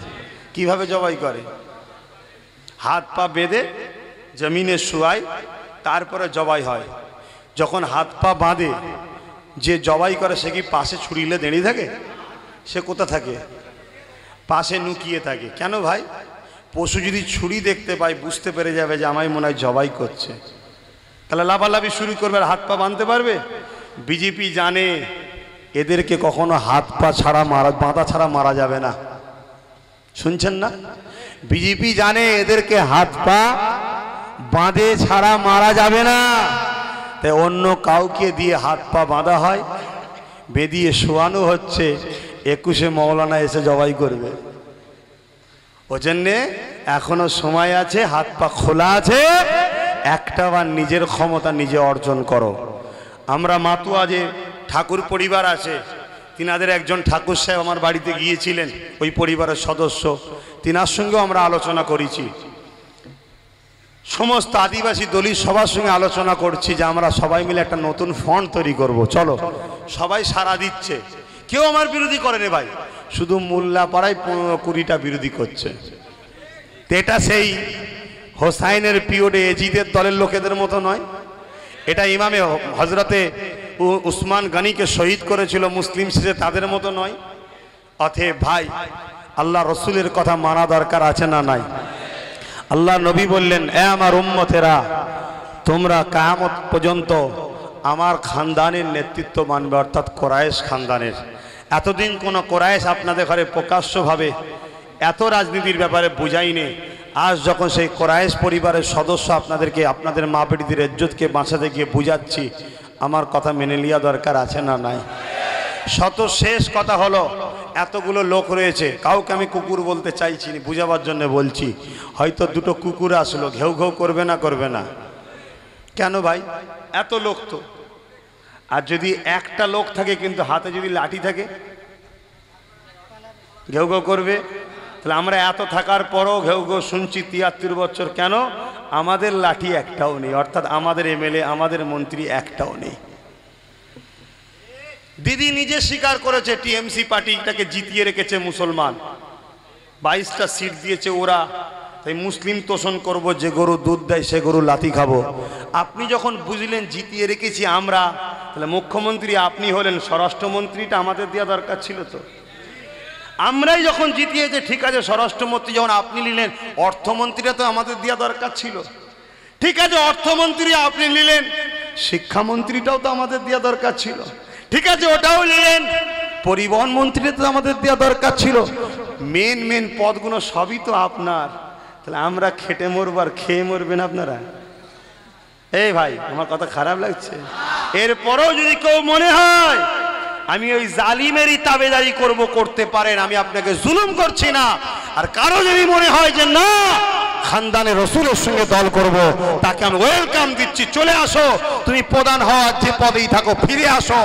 কিভাবে জবাই করে? হাত পা বেঁধে জমিনে শুয়ায়, তারপরে জবাই হয়। যখন হাত পা বাঁধে যে জবাই করে, সে কি পাশে ছুরিলে দাঁড়িয়ে থাকে? সে কোথা থাকে? পাশে নুকিয়ে থাকে। কেন ভাই? পশু যদি ছুরি দেখতে পায়, বুঝতে পেরে যাবে যে আমায় মনে হয় জবাই করছে, তাহলে লাফালাফি শুরু করবে, আর হাত পা বাঁধতে পারবে? বিজেপি জানে এদেরকে কখনো হাত পা ছাড়া বাঁধা ছাড়া মারা যাবে না। শুনছেন না? বিজেপি জানে এদেরকে হাত পা বাঁধে ছাড়া মারা যাবে না, তাই অন্য কাউকে দিয়ে হাত পা বাঁধা হয়, বেঁধিয়ে শোয়ানো হচ্ছে, 21শে মৌলানা এসে জবাই করবে। ও জন্যে এখনো সময় আছে, হাত পা খোলা আছে, একটা বার নিজের ক্ষমতা নিজে অর্জন করো। আমরা মাতুয়া যে ঠাকুর পরিবার আছে, তিনাদের একজন ঠাকুর সাহেব আমার বাড়িতে গিয়েছিলেন, ওই পরিবারের সদস্য, তিনার সঙ্গেও আমরা আলোচনা করেছি। সমস্ত আদিবাসী দলিত সবার সঙ্গে আলোচনা করছি যে আমরা সবাই মিলে একটা নতুন ফন্ড তৈরি করব, চলো। সবাই সাড়া দিচ্ছে, কেউ আমার বিরোধী করেনি ভাই, শুধু মোল্লাপাড়ায় 15-20টা বিরোধী করছে। এটা সেই হোসাইনের পিরিয়ডে এজিদের দলের লোকেদের মতো নয়, এটা ইমামে হজরতে উসমান গনিকে শহীদ করেছিল মুসলিম শেষে, তাদের মতো নয়। অতএব ভাই, আল্লাহ রসুলের কথা মানা দরকার আছে না নাই? আল্লাহ নবী বললেন, এ আমার উম্মতেরা, তোমরা কিয়ামত পর্যন্ত আমার খানদানের নেতৃত্ব মানবে, অর্থাৎ কোরাইশ খানদানের। এতদিন কোনো কোরাইশ আপনাদের ঘরে প্রকাশ্যভাবে এত রাজনীতির ব্যাপারে বুঝাইনি। আজ যখন সেই কোরাইশ পরিবারের সদস্য আপনাদেরকে, আপনাদের মা বেটিদের ইজ্জতকে বাঁচাতে গিয়ে বুঝাচ্ছি, আমার কথা মেনে নেওয়া দরকার আছে না নাই? শত শেষ কথা হলো, এতগুলো লোক রয়েছে, কাউকে আমি কুকুর বলতে চাইছি না, বুঝাবার জন্য বলছি। হয়তো দুটো কুকুর আসলো, ঘেউ ঘেউ করবে না? কেন ভাই? এত লোক তো। আর যদি একটা লোক থাকে কিন্তু হাতে যদি লাঠি থাকে, ঘেউ ঘেউ করবে। তাহলে আমরা এত থাকার পরও ঘেউ ঘেউ শুনছি 73 বছর, কেন? আমাদের লাঠি একটাও নেই, অর্থাৎ আমাদের এমএলএ, আমাদের মন্ত্রী একটাও নেই। দিদি নিজে স্বীকার করেছে, টিএমসি পার্টিটাকে জিতিয়ে রেখেছে মুসলমান, 22টা সিট দিয়েছে ওরা, তাই মুসলিম তোষণ করব, যে গরু দুধ দেয় সে গরু লাথি খাবো। আপনি যখন বুঝলেন জিতিয়ে রেখেছি আমরা, তাহলে মুখ্যমন্ত্রী আপনি হলেন, স্বরাষ্ট্রমন্ত্রীটা আমাদের দেওয়া দরকার ছিল তো। আমরাই যখন জিতিয়েছে, ঠিক আছে, স্বরাষ্ট্রমন্ত্রী যখন আপনি নিলেন, অর্থমন্ত্রীটা তো আমাদের দেওয়া দরকার ছিল। ঠিক আছে, অর্থমন্ত্রী আপনি নিলেন, শিক্ষামন্ত্রীটাও তো আমাদের দেওয়া দরকার ছিল। ঠিক আছে, ওটাও নিলেন, পরিবহন মন্ত্রী তো আমাদের দেওয়া দরকার ছিল। মেন পদগুলো সবই তো আপনার, তাহলে আমরা খেটে মরবো আর খেয়ে মরবেন আপনারা? এই ভাই আমার কথা খারাপ লাগছে? এরপরেও যদি কেউ মনে হয় আমি ওই জালিমেরই তাবেদারি করব, করতে পারেন, আমি আপনাকে জুলুম করছি না। আর কারো যদি মনে হয় যে না খানদানে রসুলের সঙ্গে দল করব, তাকে আমি ওয়েলকাম দিচ্ছি, চলে আসো, তুমি প্রধান হওয়ার যে পদেই থাকো ফিরে আসো।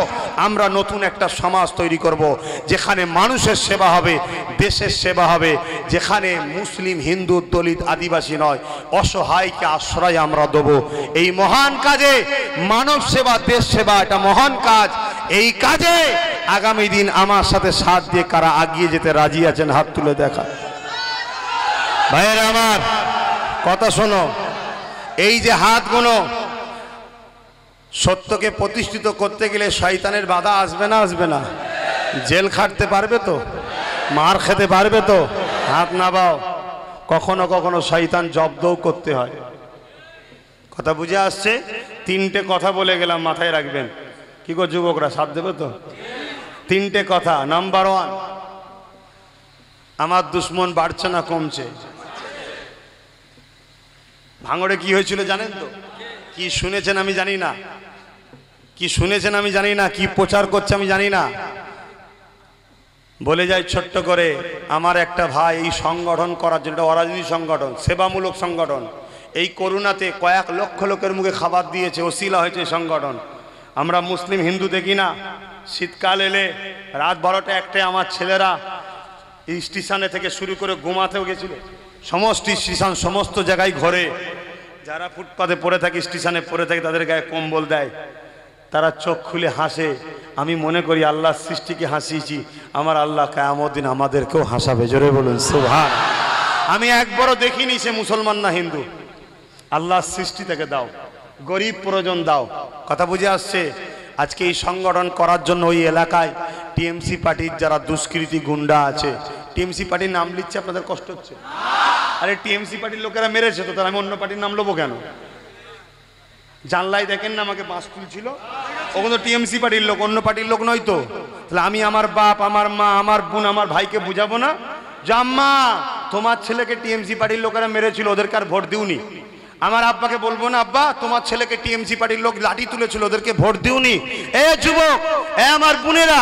আমরা নতুন একটা সমাজ তৈরি করব, যেখানে মানুষের সেবা হবে, দেশের সেবা হবে, যেখানে মুসলিম, হিন্দু, দলিত, আদিবাসী নয়, অসহায়কে আশ্রয় আমরা দেবো। এই মহান কাজে মানব সেবা, দেশ সেবা, এটা মহান কাজ। এই কাজে আগামী দিন আমার সাথে সাথ দিয়ে কারা এগিয়ে যেতে রাজি আছেন হাত তুলে দেখা। ভাইয়েরা আমার কথা শোনো, এই যে হাত গোনো, সত্যকে প্রতিষ্ঠিত করতে গেলে শয়তানের বাধা আসবে না? আসবে না? জেল খাটতে পারবে তো? মার খেতে পারবে তো? হাত নামাও। কখনো কখনো শয়তান জব্দও করতে হয়। কথা বুঝে আসছে? তিনটে কথা বলে গেলাম, মাথায় রাখবেন। কি গো যুবকরা, সাথ দেবে তো? তিনটে কথা। নাম্বার 1, আমার দুশ্মন বাড়ছে না কমছে? ভাঙড়ে কি হয়েছিল জানেন তো? কি শুনেছেন আমি জানি না, কি শুনেছেন আমি জানি না, কি প্রচার করছে আমি জানি না। বলে যাই ছোট্ট করে, আমার একটা ভাই এই সংগঠন করার জন্য, অরাজনীতি সংগঠন, সেবামূলক সংগঠন, এই করোনাতে কয়েক লক্ষ লোকের মুখে খাবার দিয়েছে, ওসিলা হয়েছে এই সংগঠন। আমরা মুসলিম হিন্দু দেখি না, শীতকাল এলে রাত 12টা 1টায় আমার ছেলেরা স্টেশনে থেকে শুরু করে ঘুমাতেও গেছিল, সমস্ত স্টেশন সমস্ত জায়গায় ঘরে, যারা ফুটপাতে পড়ে থাকে, স্টেশনে পড়ে থাকে, তাদের গায়ে কম্বল দেয়, তারা চোখ খুলে হাসে। আমি মনে করি আল্লাহর সৃষ্টিকে হাসিয়েছি, আমার আল্লাহ কিয়ামত দিন আমাদেরকেও হাসাবে। জোরে বলুন সুবহান। আমি একবারও দেখিনি সে মুসলমান না হিন্দু। আল্লাহর সৃষ্টি থেকে দাও, গরিব প্রয়োজন দাও। কথা বুঝে আসছে? আজকে এই সংগঠন করার জন্য ওই এলাকায় টিএমসি পার্টির যারা দুষ্কৃতী গুন্ডা আছে, টিএমসি পার্টির নাম লিখছে, আপনাদের কষ্ট হচ্ছে? আরে টিএমসি পার্টির লোকেরা মেরেছে তো, তাহলে আমি অন্য পার্টির নাম নেবো কেন? জানলাই দেখেন না আমাকে বাস তুলছিল, ওগুলো তো টিএমসি পার্টির লোক, অন্য পার্টির লোক নয় তো। তাহলে আমি আমার বাপ, আমার মা, আমার বোন, আমার ভাইকে বুঝাবো না যে আম্মা তোমার ছেলেকে টিএমসি পার্টির লোকেরা মেরেছিল, ওদেরকে আর ভোট দিওনি? আমার আব্বাকে বলবো না আব্বা তোমার ছেলেকে টিএমসি পার্টির লোক লাঠি তুলেছিল, ওদেরকে ভোট দিওনি? এ যুবক, এ আমার বোনেরা,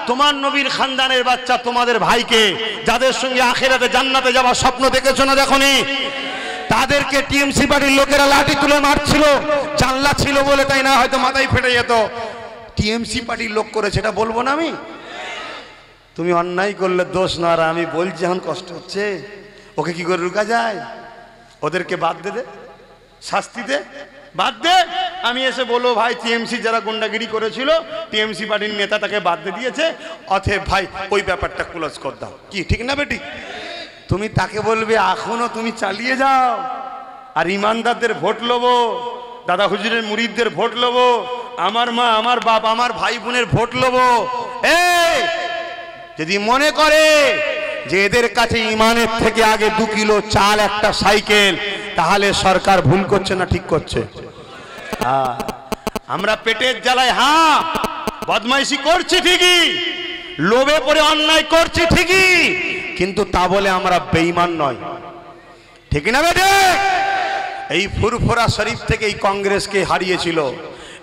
তোমার নবীর খানদানের বাচ্চা তোমাদের ভাইকে, যাদের সঙ্গে আখিরাতে জান্নাতে যাওয়ার স্বপ্ন দেখেছো না দেখোনি, তাদেরকে টিএমসি পার্টির লোকেরা লাঠি তুলে মারছিল, জানলা ছিল বলে, তাই না হয়তো মাথায় ফেটে যেত। টিএমসি পার্টির লোক করেছে, এটা বলবো না আমি? তুমি অন্যায় করলে দোষ না, আর আমি বলছি এখন কষ্ট হচ্ছে, ওকে কি করে রুকা যায়? ওদেরকে বাদ দে, শাস্তি দে, বাদ দে। আমি এসে বলবো ভাই টিএমসি যারা গুন্ডাগিরি করেছিল, টিএমসি পার্টির নেতা তাকে বাদ দিয়ে দিয়েছে, অতএব ভাই ওই ব্যাপারটা ক্লোজ কর দাও। কি ঠিক না বেটি? তুমি তাকে বলবে এখনো তুমি চালিয়ে যাও, আর ইমানদারদের ভোট লবো, দাদা হুজুরের মুরিদদের ভোট লবো, আমার মা, আমার বাপ, আমার ভাই বোনের ভোট লবো। এই যদি মনে করে যে এদের কাছে ইমানের থেকে আগে 2 কিলো চাল, একটা সাইকেল, তাহলে সরকার ভুল করছে না ঠিক করছে? আমরা পেটের জ্বালায় হ্যাঁ বদমাইশি করছি ঠিকই, লোভে পড়ে অন্যায় করছি ঠিকই, কিন্তু তা বলে আমরা বেঈমান নয়। ঠিক না বেটে? এই ফুরফুরা শরীফ থেকে এই কংগ্রেসকে হারিয়েছিল,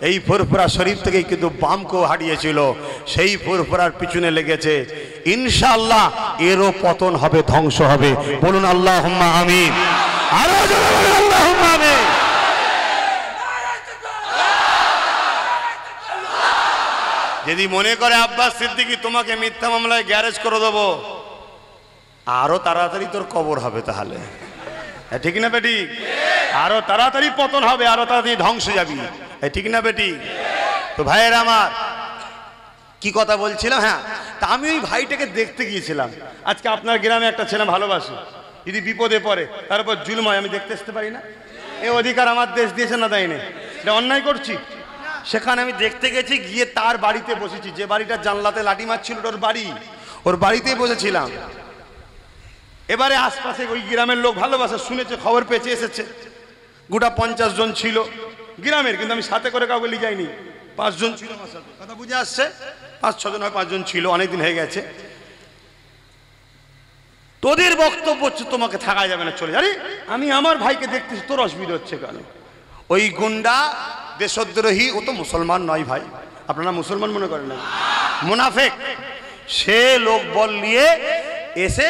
এই ফুরফুরা শরীফ থেকে কিন্তু বামকেও হারিয়েছিল, সেই ফুরফুরার পিছনে লেগেছে। ইনশাআল্লাহ এরও পতন হবে, ধ্বংস হবে। বলুন আল্লাহুম্মা আমিন। আরো জোরে বলুন আল্লাহুম্মা আমিন। যদি মনে করে আব্বাস সিদ্দিকী তোমাকে মিথ্যা মামলায় গ্যারেজ করে দেবো, আরো তাড়াতাড়ি তোর কবর হবে তাহলে। ঠিক না বেটি? আরো তাড়াতাড়ি পতন হবে, আরো তাড়াতাড়ি ধ্বংস যাবি। ঠিক না বেটি? তো ভাইয়ের আমার কি কথা বলছিলাম, হ্যাঁ, তা আমি ওই ভাইটাকে দেখতে গিয়েছিলাম। আজকে আপনার গ্রামে একটা ছেলে ভালোবাসে, যদি বিপদে পড়ে তারপর জুলুম হয়, আমি দেখতে আসতে পারি না? এই অধিকার আমার দেশ দিয়েছে না, দেয়নি? এটা অন্যায় করছি? সেখানে আমি দেখতে গেছি, গিয়ে তার বাড়িতে বসেছি, যে বাড়িটা জানলাতে লাঠি মারছিল ওর বাড়ি, ওর বাড়িতেই বসেছিলাম। এবারে আশপাশে ওই গ্রামের লোক ভালোবাসা শুনেছে, খবর পেয়েছে, এসেছে। গোটা 50 জন ছিল গ্রামের, কিন্তু আমি সাথে করে কাউকে নিয়ে যাইনি। 5 জন ছিল আমার সাথে। কথা বুঝে আসছে? 5-6 জন হয়, 5 জন ছিল, অনেকদিন হয়ে গেছে। তোদের বক্তব্য হচ্ছে তোমাকে থাকা যাবে না, চলে। আরে আমি আমার ভাইকে দেখতেছি, তোর অসুবিধা হচ্ছে কেন? ওই গুন্ডা দেশদ্রোহী, ও তো মুসলমান নয় ভাই, আপনারা মুসলমান মনে করেন না, মুনাফেক। সে লোক বল নিয়ে এসে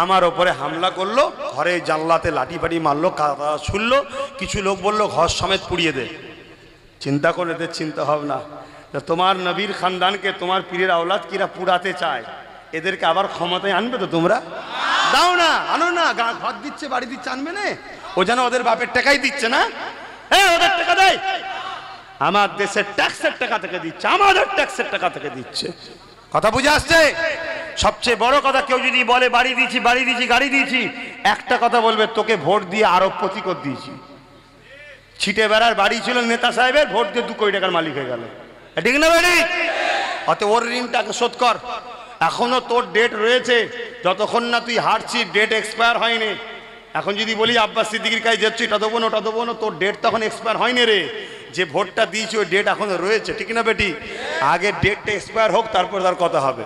আমার ওপরে হামলা করলো, ঘরে জানলাতে লাঠি ফাটি মারলো, কাদা ছুড়লো, কিছু লোক বললো ঘর সমেত পুড়িয়ে দে। চিন্তা করে এদের চিন্তা ভাবনা, তোমার নবীর খানদানকে, তোমার পীরের আওলাদ কিরা পুড়াতে চায়, এদেরকে আবার ক্ষমতায় আনবে তো তোমরা? দাও না, আনো না, ঘর দিচ্ছে, বাড়ি দিচ্ছে, আনবে না? ও যেন ওদের বাপের টাকাই দিচ্ছে না, হ্যাঁ ওদের টাকা দেয়, আমার দেশের ট্যাক্সের টাকা থেকে দিচ্ছে, আমাদের ট্যাক্সের টাকা থেকে দিচ্ছে। কথা বুঝে আসছে? সবচেয়ে বড় কথা, কেউ যদি বলে বাড়ি দিয়েছি, বাড়ি দিয়েছি, গাড়ি দিয়েছি, একটা কথা বলবে, তোকে ভোট দিয়ে আরবপতি করে দিয়েছি। ছিটে বেড়ার বাড়ি ছিল নেতা সাহেবের, ভোট দিয়ে 2 কোটি টাকার মালিক হয়ে গেল, ঠিক না বাড়ি? অত ওর ঋণটাকে শোধ কর। এখনো তোর ডেট রয়েছে, যতক্ষণ না তুই হারছিস ডেট এক্সপায়ার হয়নি। এখন যদি বলি আব্বাস সিদ্দিকীর কাছে যাচ্ছি, এটা দেবো না, ওটা দেবো না, তোর ডেট তখন এক্সপায়ার হয়নি রে। যে ভোটটা দিয়েছি ওই ডেট এখনো রয়েছে, ঠিক না বেটি? আগে ডেটটা এক্সপায়ার হোক, তারপর তার কথা হবে।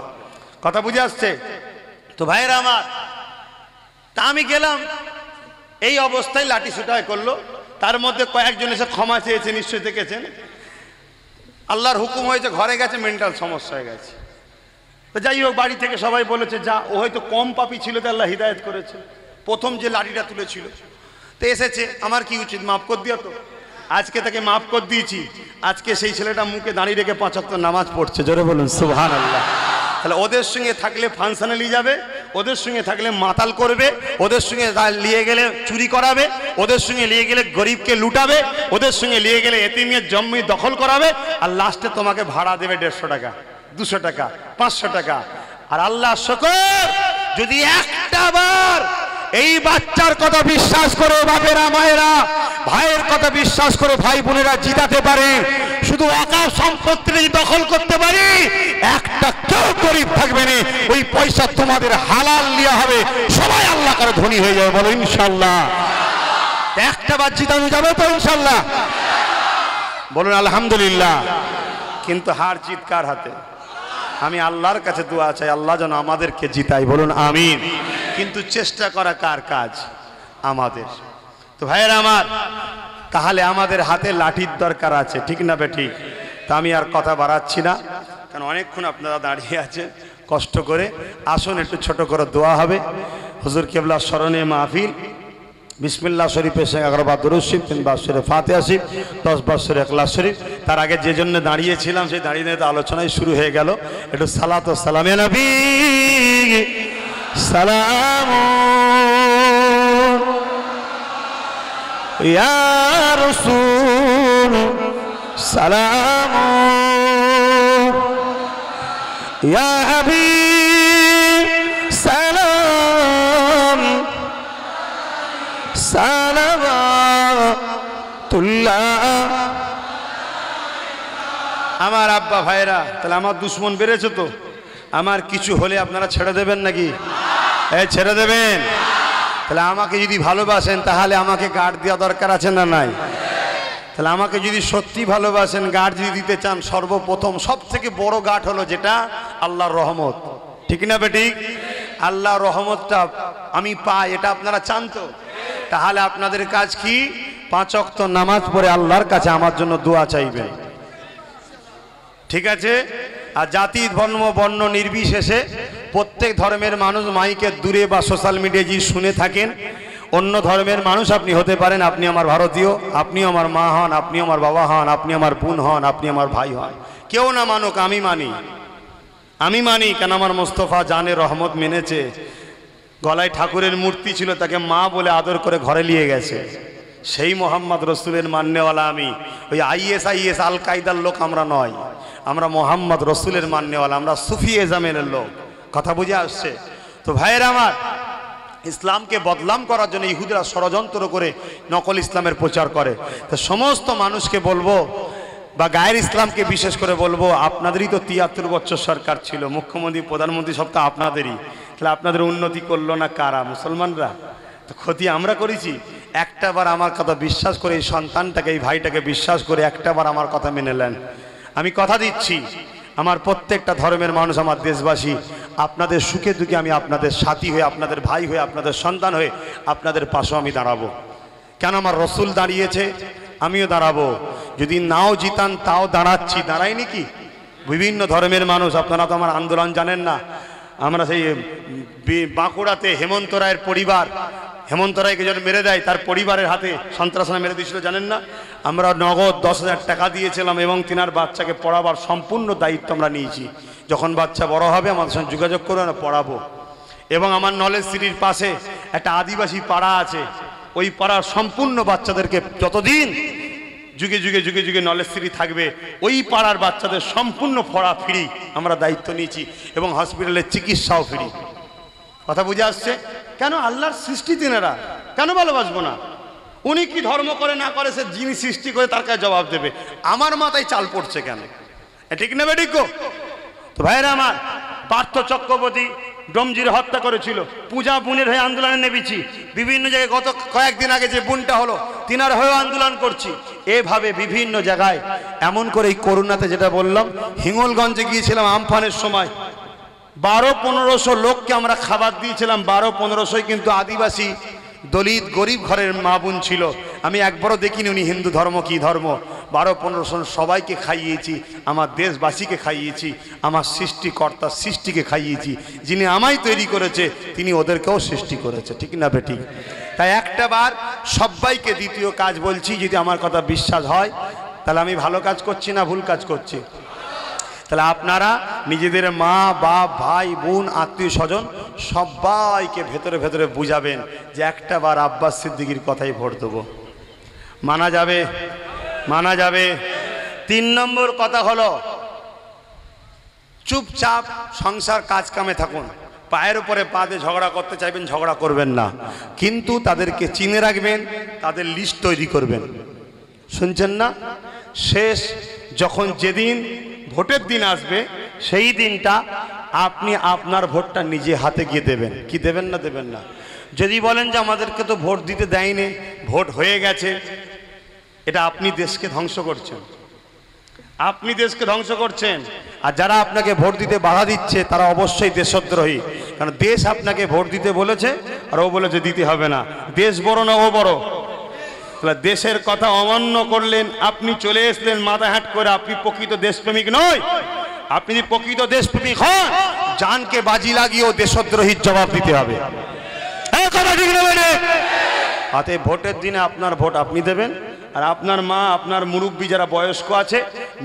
কথা বুঝে আসছে তো ভাইয়েরা আমার? তা আমি গেলাম, এই অবস্থায় লাঠি সুটাই করলো। তার মধ্যে কয়েকজন এসে ক্ষমা চেয়েছে, নিশ্চয়ই দেখেছেন। আল্লাহর হুকুম হয়েছে, ঘরে গেছে, মেন্টাল সমস্যা হয়ে গেছে। তো যাই হোক, বাড়ি থেকে সবাই বলেছে যা, ও হয়তো কম পাপি ছিল, তো আল্লাহ হিদায়ত করেছে। প্রথম যে লাঠিটা তুলেছিল, তো এসেছে, আমার কি উচিত? মাফ করে দিও তো। আজকে তাকে মাফ করে দিয়েছি। আজকে সেই ছেলেটা মুখে দাঁড়িয়ে রেখে 5 ওয়াক্ত নামাজ পড়ছে, জোরে বলুন সুবহানাল্লাহ। তাহলে ওদের সঙ্গে থাকলে ফাংশনে নিয়ে যাবে, ওদের সঙ্গে থাকলে মাতাল করবে, ওদের সঙ্গে নিয়ে গেলে চুরি করাবে, ওদের সঙ্গে নিয়ে গেলে গরিবকে লুটাবে, ওদের সঙ্গে নিয়ে গেলে এতিমের জমি দখল করাবে, আর লাস্টে তোমাকে ভাড়া দেবে 150 টাকা, 200 টাকা, 500 টাকা। আর আল্লাহ শুকর, যদি একটা বার এই বাচ্চার কথা বিশ্বাস করে বাপেরা মায়েরা, ভাইয়ের কথা বিশ্বাস করে ভাই বোনেরা জিতাতে পারে, শুধু একা সম্পত্তি দখল করতে পারি, একটা কেউ গরিব থাকবে না, ওই পয়সা তোমাদের হালাল নেওয়া হবে, সবাই আল্লাহ করে ধনী হয়ে যাবে। বলো ইনশাআল্লাহ। একটা বার জিতানো যাবে তো ইনশাআল্লাহ? বলুন আলহামদুলিল্লাহ। কিন্তু হার জিত কার হাতে? আমি আল্লাহর কাছে দোয়া চাই, আল্লাহ যেন আমাদেরকে জিতাই। বলুন আমিন। কিন্তু চেষ্টা করা কার কাজ? আমাদের। তো ভাইয়েরা আমার, তাহলে আমাদের হাতে লাঠির দরকার আছে, ঠিক না বেঠিক? তা আমি আর কথা বাড়াচ্ছি না, কারণ অনেকক্ষণ আপনারা দাঁড়িয়ে আছেন কষ্ট করে। আসুন একটু ছোট করে দোয়া হবে। হুজুর কেবলার স্মরণে মাহফিল। বিসমিল্লাহ শরীফের সঙ্গে 11 বার দুরূদ শরীফ, 3 বার সূরা ফাতিহা শরীফ, 10 বার সূরা ইখলাস শরীফ। তার আগে যে জন্য দাঁড়িয়েছিলাম, সেই দাঁড়িয়ে দাঁড়িয়ে আলোচনায় শুরু হয়ে গেল। একটু সালাত ও সালামে নবী সালাম ইয়া রাসূল সালাম ইয়া হাবিব সালাম সালাওয়াতুল্লাহ। আমার আব্বা ভাইরা, তাহলে আমার দুশ্মন বেড়েছে তো, আমার কিছু হলে আপনারা ছেড়ে দেবেন নাকি? ছেড়ে দেবেন? তাহলে আমাকে যদি ভালোবাসেন, তাহলে আমাকে গার্ড দেওয়া দরকার আছে না নাই? তাহলে আমাকে যদি সত্যি ভালোবাসেন, গার্ড যদি দিতে চান, সর্বপ্রথম সব থেকে বড় গার্ড হলো যেটা আল্লাহর রহমত, ঠিক না বেঠিক? আল্লাহর রহমতটা আমি পাই, এটা আপনারা চান তো? তাহলে আপনাদের কাজ কি? 5 ওয়াক্ত নামাজ পড়ে আল্লাহর কাছে আমার জন্য দোয়া চাইবেন, ঠিক আছে? আর জাতি ধর্ম বর্ণ নির্বিশেষে প্রত্যেক ধর্মের মানুষ মাইকে দূরে বা সোশ্যাল মিডিয়ায় যদি শুনে থাকেন, অন্য ধর্মের মানুষ আপনি হতে পারেন, আপনি আমার ভারতীয়, আপনি আমার মা হন, আপনি আমার বাবা হন, আপনি আমার বোন হন, আপনি আমার ভাই হন, কেউ না মানুক, আমি মানি, আমি মানি। কেন? আমার মোস্তফা জানে রহমত মেনেছে। গলায় ঠাকুরের মূর্তি ছিল, তাকে মা বলে আদর করে ঘরে নিয়ে গেছে। সেই মোহাম্মদ রসুলের মান্যওয়ালা আমি। ওই IS আল কায়দার লোক আমরা নয়, আমরা মোহাম্মদ রসুলের মান্যওয়ালা, আমরা সুফি এজামের লোক। কথা বুঝে আসছে তো ভাইয়েরা আমার? ইসলামকে বদনাম করার জন্য ইহুদিরা ষড়যন্ত্র করে নকল ইসলামের প্রচার করে। তো সমস্ত মানুষকে বলবো, বা গায়ের ইসলামকে বিশেষ করে বলবো, আপনাদেরই তো 73 বছর সরকার ছিল, মুখ্যমন্ত্রী প্রধানমন্ত্রী সব তো আপনাদেরই। তাহলে আপনাদের উন্নতি করলো না কারা? মুসলমানরা। তো ক্ষতি আমরা করেছি। একটাবার আমার কথা বিশ্বাস করে, এই সন্তানটাকে, এই ভাইটাকে বিশ্বাস করে একটাবার আমার কথা মেনে নেন। আমি কথা দিচ্ছি, আমার প্রত্যেকটা ধর্মের মানুষ, আমার দেশবাসী, আপনাদের সুখে দুঃখে আমি আপনাদের সাথী হয়ে, আপনাদের ভাই হয়ে, আপনাদের সন্তান হয়ে আপনাদের পাশেও আমি দাঁড়াবো। কেন? আমার রসুল দাঁড়িয়েছে, আমিও দাঁড়াবো, যদি নাও জিতান তাও দাঁড়াচ্ছি, দাঁড়াইনি কি? বিভিন্ন ধর্মের মানুষ, আপনারা তো আমার আন্দোলন জানেন না। আমরা সেই বাঁকুড়াতে হেমন্ত রায়ের পরিবার, হেমন্ত রায়কে যখন মেরে দেয় তার পরিবারের হাতে সন্ত্রাসীরা মেরে দিয়েছিল জানেন না? আমরা নগদ 10,000 টাকা দিয়েছিলাম এবং তিনার বাচ্চাকে পড়াবার সম্পূর্ণ দায়িত্ব আমরা নিয়েছি। যখন বাচ্চা বড় হবে আমাদের সঙ্গে যোগাযোগ করে আমরা পড়াবো। এবং আমার নলেজ সিটির পাশে একটা আদিবাসী পাড়া আছে, ওই পাড়ার সম্পূর্ণ বাচ্চাদেরকে যতদিন যুগে যুগে যুগে যুগে নলেজ সিটি থাকবে ওই পাড়ার বাচ্চাদের সম্পূর্ণ পড়া ফ্রি আমরা দায়িত্ব নিয়েছি এবং হসপিটালের চিকিৎসাও ফ্রি। কথা বুঝে আসছে? কেন? আল্লাহর সৃষ্টি তিনারা, কেন ভালোবাসবো না? উনি কি ধর্ম করে না করে সে যিনি সৃষ্টি করে তার কাছে জবাব দেবে। আমার মাথায় চাল পড়ছে কেন? ঠিক না বেঠিক গো? তো ভাইরা আমার, পার্থ চক্রবর্তী ডোমজির হত্যা করেছিল, পূজা বোনের হয়ে আন্দোলনে নেমেছি। বিভিন্ন জায়গায় গত কয়েকদিন আগে যে বোনটা হলো তিনার হয়েও আন্দোলন করছি। এভাবে বিভিন্ন জায়গায়, এমন করে এই করোনাতে যেটা বললাম, হিঙ্গলগঞ্জে গিয়েছিলাম আমফানের সময়, 1200-1500 লোককে আমরা খাবার দিয়েছিলাম। 1200-1500 কিন্তু আদিবাসী দলিত গরিব ঘরের মা বোন ছিল। আমি একবারও দেখিনি উনি হিন্দু ধর্ম কি ধর্ম। 1200-1500 সবাইকে খাইয়েছি, আমার দেশবাসীকে খাইয়েছি, আমার সৃষ্টিকর্তা সৃষ্টিকে খাইয়েছি। যিনি আমায় তৈরি করেছে তিনি ওদেরকেও সৃষ্টি করেছে। ঠিক না বেঠিক? তাই একটা বার সবাইকে দ্বিতীয় কাজ বলছি, যদি আমার কথা বিশ্বাস হয় তাহলে আমি ভালো কাজ করছি না ভুল কাজ করছি? তাহলে আপনারা নিজেদের মা বাপ ভাই বোন আত্মীয় স্বজন সবাইকে ভেতরে ভেতরে বুঝাবেন যে একটা বার আব্বাস সিদ্দিকীর কথাই ভোট দেবো। মানা যাবে? মানা যাবে? 3 নম্বর কথা হলো চুপচাপ সংসার কাজ কামে থাকুন। পায়ের উপরে পা দিয়ে ঝগড়া করতে চাইবেন, ঝগড়া করবেন না, কিন্তু তাদেরকে চিনে রাখবেন, তাদের লিস্ট তৈরি করবেন। শুনছেন না? শেষ যখন যেদিন ভোটের দিন আসবে সেই দিনটা আপনি আপনার ভোটটা নিজে হাতে গিয়ে দেবেন। কি দেবেন না? দেবেন না? যদি বলেন যে আমাদেরকে তো ভোট দিতে দেয়নি, ভোট হয়ে গেছে, এটা আপনি দেশকে ধ্বংস করছেন, আপনি দেশকে ধ্বংস করছেন। আর যারা আপনাকে ভোট দিতে বাধা দিচ্ছে তারা অবশ্যই দেশদ্রোহী, কারণ দেশ আপনাকে ভোট দিতে বলেছে আর ও বলেছে দিতে হবে না। দেশ বড় না ও বড়? তাহলে দেশের কথা অমান্য করলেন, আপনি চলে এসলেন মাথা হ্যাট করে, আপনি প্রকৃত দেশপ্রেমিক নয়। আপনি যদি প্রকৃত দেশপ্রেমিক হন, জানকে বাজি লাগিয়েও দেশদ্রোহীর জবাব দিতে হবে। হাতে ভোটের দিনে আপনার ভোট আপনি দেবেন, আর আপনার মা আপনার মুরব্বী যারা বয়স্ক আছে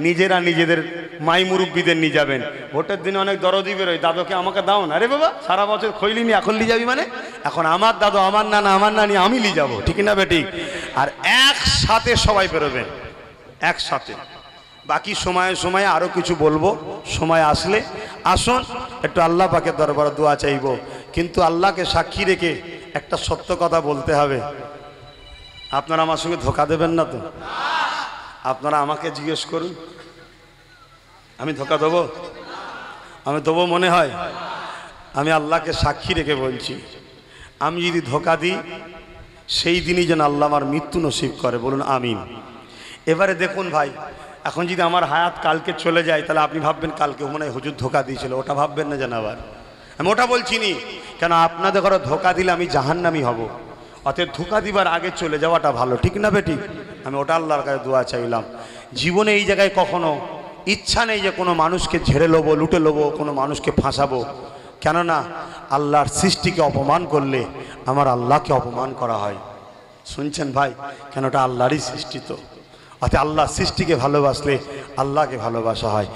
নিজেরা নিজেদের মাই মুরব্বীদের নিয়ে যাবেন। ভোটের দিনে অনেক দরদি বেরোয়, দাদুকে আমাকে দাও না। আরে বাবা, সারা বছর খইলি নি, এখন নিয়ে যাবি মানে? এখন আমার দাদু আমার নানা আমার নানি আমি নিয়ে যাবো। ঠিক না বেঠিক? আর একসাথে সবাই বেরোবেন, একসাথে। বাকি সময়ে সময়ে আরও কিছু বলবো, সময় আসলে আসুন একটু আল্লাহ পাকের দরবারে দোয়া চাইব। কিন্তু আল্লাহকে সাক্ষী রেখে একটা সত্য কথা বলতে হবে, আপনারা আমার সঙ্গে ধোঁকা দেবেন না তো? আপনারা আমাকে জিজ্ঞেস করুন, আমি ধোঁকা দেবো? আমি দেবো মনে হয়? আমি আল্লাহকে সাক্ষী রেখে বলছি, আমি যদি ধোঁকা দিই সেই দিনই যেন আল্লাহ আমার মৃত্যু নসিব করে। বলুন আমিন। এবারে দেখুন ভাই, এখন যদি আমার হায়াত কালকে চলে যায় তাহলে আপনি ভাববেন কালকে মনে হয় হুজুর ধোঁকা দিয়েছিল, ওটা ভাববেন না যেন আবার। আমি ওটা বলছি নি, কেন আপনাদের ঘরে ধোঁকা দিলে আমি জাহান্নামী হব। অতএব ধোঁকা দিবার আগে চলে যাওয়াটা ভালো। ঠিক না বেঠিক? আমি ওটা আল্লাহর কাছে দোয়া চাইলাম। জীবনে এই জায়গায় কখনো ইচ্ছা নেই যে কোনো মানুষকে ঝেড়ে নেবো, লুটে নেবো, কোনো মানুষকে ফাঁসাবো। কেননা আল্লাহর সৃষ্টিকে অপমান করলে আমার আল্লাহকে অপমান করা হয়। শুনছেন ভাই? কেন? ওটা আল্লাহরই সৃষ্টি। তো অর্থাৎ আল্লাহর সৃষ্টিকে ভালোবাসলে আল্লাহকে ভালোবাসা হয়।